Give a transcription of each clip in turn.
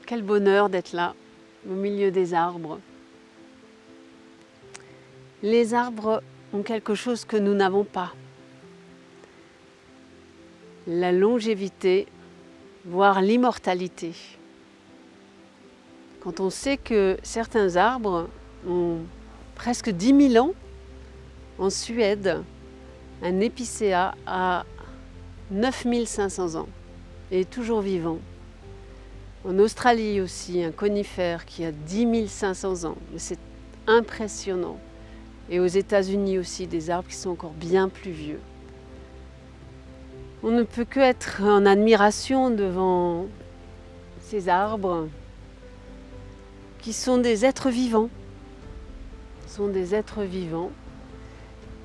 Quel bonheur d'être là, au milieu des arbres. Les arbres ont quelque chose que nous n'avons pas. La longévité, voire l'immortalité. Quand on sait que certains arbres ont presque 10 000 ans, en Suède, un épicéa a 9 500 ans et est toujours vivant. En Australie aussi, un conifère qui a 10 500 ans. C'est impressionnant. Et aux États-Unis aussi, des arbres qui sont encore bien plus vieux. On ne peut que être en admiration devant ces arbres qui sont des êtres vivants. Ce sont des êtres vivants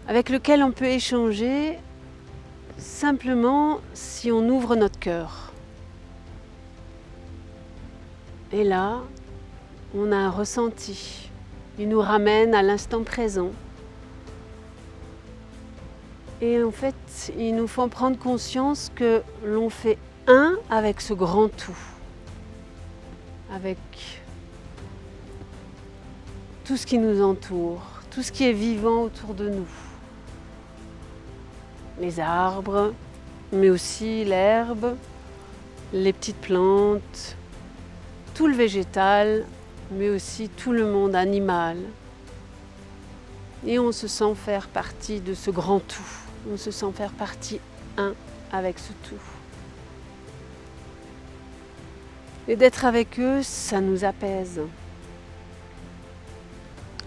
avec lesquels on peut échanger simplement si on ouvre notre cœur. Et là, on a un ressenti. Il nous ramène à l'instant présent. Et en fait, ils nous font prendre conscience que l'on fait un avec ce grand tout. Avec tout ce qui nous entoure, tout ce qui est vivant autour de nous. Les arbres, mais aussi l'herbe, les petites plantes, tout le végétal, mais aussi tout le monde animal. Et on se sent faire partie de ce grand tout. On se sent faire partie un avec ce tout. Et d'être avec eux, ça nous apaise.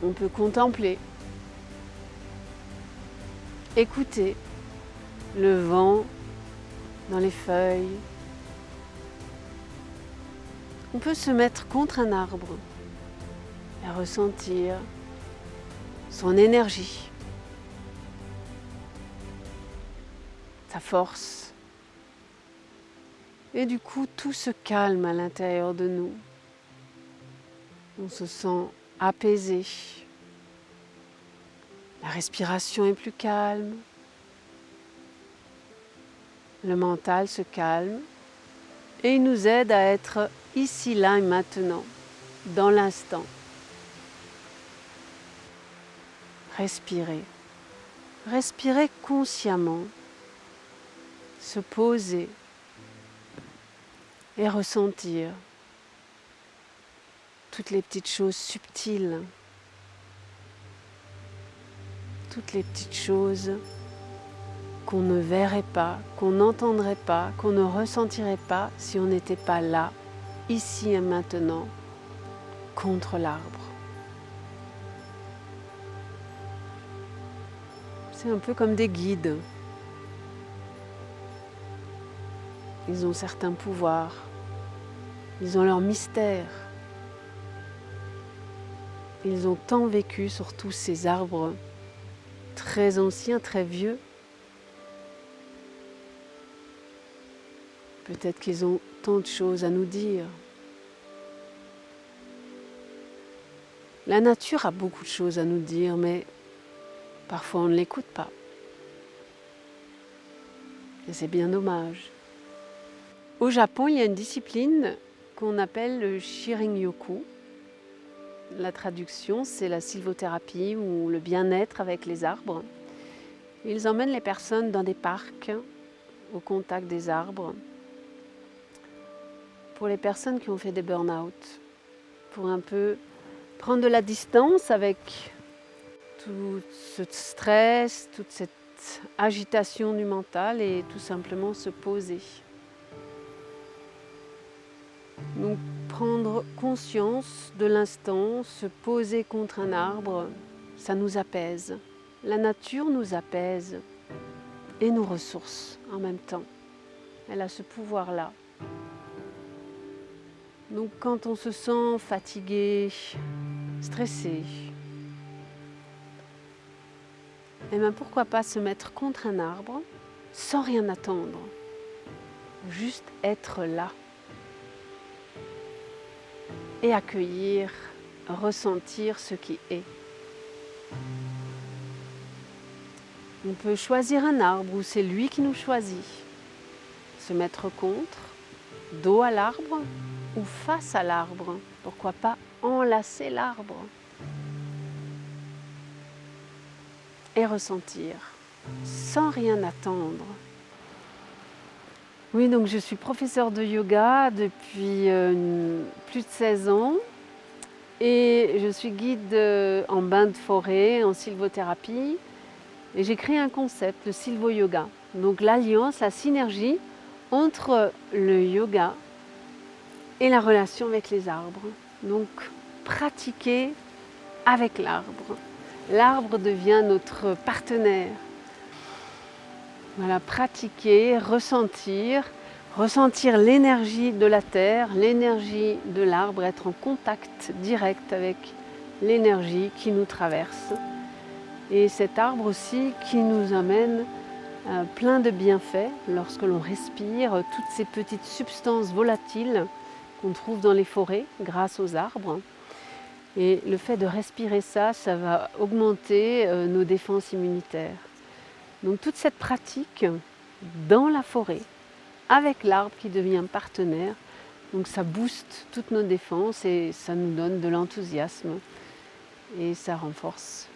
On peut contempler, écouter le vent dans les feuilles. On peut se mettre contre un arbre et ressentir son énergie, sa force. Et du coup, tout se calme à l'intérieur de nous. On se sent apaisé. La respiration est plus calme. Le mental se calme. Et il nous aide à être ici, là et maintenant, dans l'instant. Respirer. Respirer consciemment. Se poser. Et ressentir toutes les petites choses subtiles. Toutes les petites choses qu'on ne verrait pas, qu'on n'entendrait pas, qu'on ne ressentirait pas si on n'était pas là, ici et maintenant, contre l'arbre. C'est un peu comme des guides. Ils ont certains pouvoirs, ils ont leur mystère. Ils ont tant vécu sur tous ces arbres très anciens, très vieux. Peut-être qu'ils ont tant de choses à nous dire. La nature a beaucoup de choses à nous dire, mais parfois on ne l'écoute pas. Et c'est bien dommage. Au Japon, il y a une discipline qu'on appelle le Shirin-yoku. La traduction, c'est la sylvothérapie ou le bien-être avec les arbres. Ils emmènent les personnes dans des parcs, au contact des arbres, pour les personnes qui ont fait des burn-out, pour un peu prendre de la distance avec tout ce stress, toute cette agitation du mental et tout simplement se poser. Donc prendre conscience de l'instant, se poser contre un arbre, ça nous apaise. La nature nous apaise et nous ressource en même temps. Elle a ce pouvoir-là. Donc quand on se sent fatigué, stressé, eh bien pourquoi pas se mettre contre un arbre sans rien attendre, juste être là et accueillir, ressentir ce qui est. On peut choisir un arbre où c'est lui qui nous choisit, se mettre contre, dos à l'arbre ou face à l'arbre. Pourquoi pas enlacer l'arbre et ressentir sans rien attendre. Oui, donc je suis professeure de yoga depuis plus de 16 ans et je suis guide en bain de forêt, en sylvothérapie. Et j'ai créé un concept, le sylvo-yoga. Donc l'alliance, la synergie entre le yoga et la relation avec les arbres. Donc pratiquer avec l'arbre. L'arbre devient notre partenaire. Voilà, pratiquer, ressentir l'énergie de la terre, l'énergie de l'arbre, être en contact direct avec l'énergie qui nous traverse. Et cet arbre aussi qui nous amène plein de bienfaits lorsque l'on respire toutes ces petites substances volatiles qu'on trouve dans les forêts grâce aux arbres. Et le fait de respirer ça va augmenter nos défenses immunitaires. Donc toute cette pratique dans la forêt, avec l'arbre qui devient partenaire, donc ça booste toutes nos défenses et ça nous donne de l'enthousiasme et ça renforce.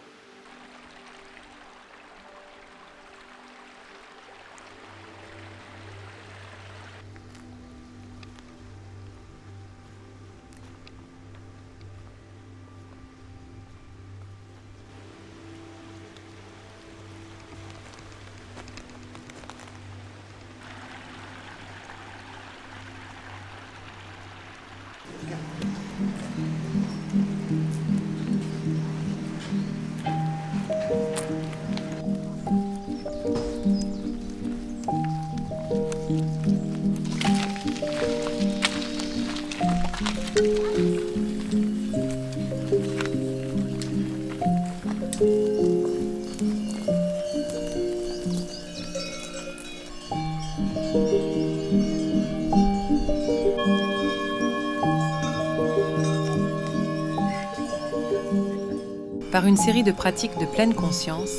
Par une série de pratiques de pleine conscience,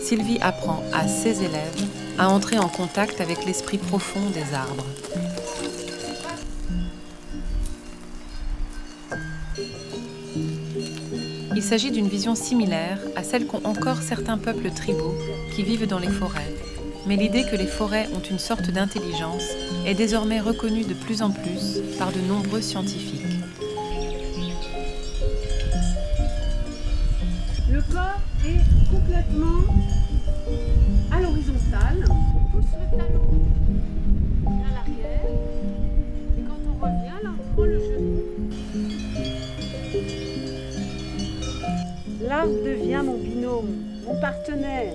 Sylvie apprend à ses élèves à entrer en contact avec l'esprit profond des arbres. Il s'agit d'une vision similaire à celle qu'ont encore certains peuples tribaux qui vivent dans les forêts. Mais l'idée que les forêts ont une sorte d'intelligence est désormais reconnue de plus en plus par de nombreux scientifiques. Le corps est complètement à l'horizontale. On pousse le talon vers l'arrière. Et quand on revient, là, on prend le genou. L'arbre devient mon binôme, mon partenaire.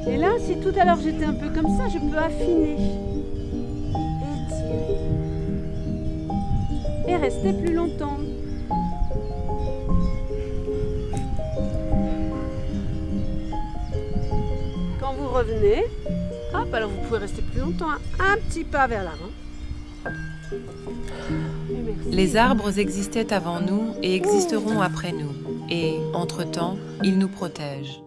Et là, si tout à l'heure j'étais un peu comme ça, je peux affiner, étirer et rester plus longtemps. Quand vous revenez, hop, alors vous pouvez rester plus longtemps, un petit pas vers l'avant. Les arbres existaient avant nous et existeront après nous. Et, entre-temps, ils nous protègent.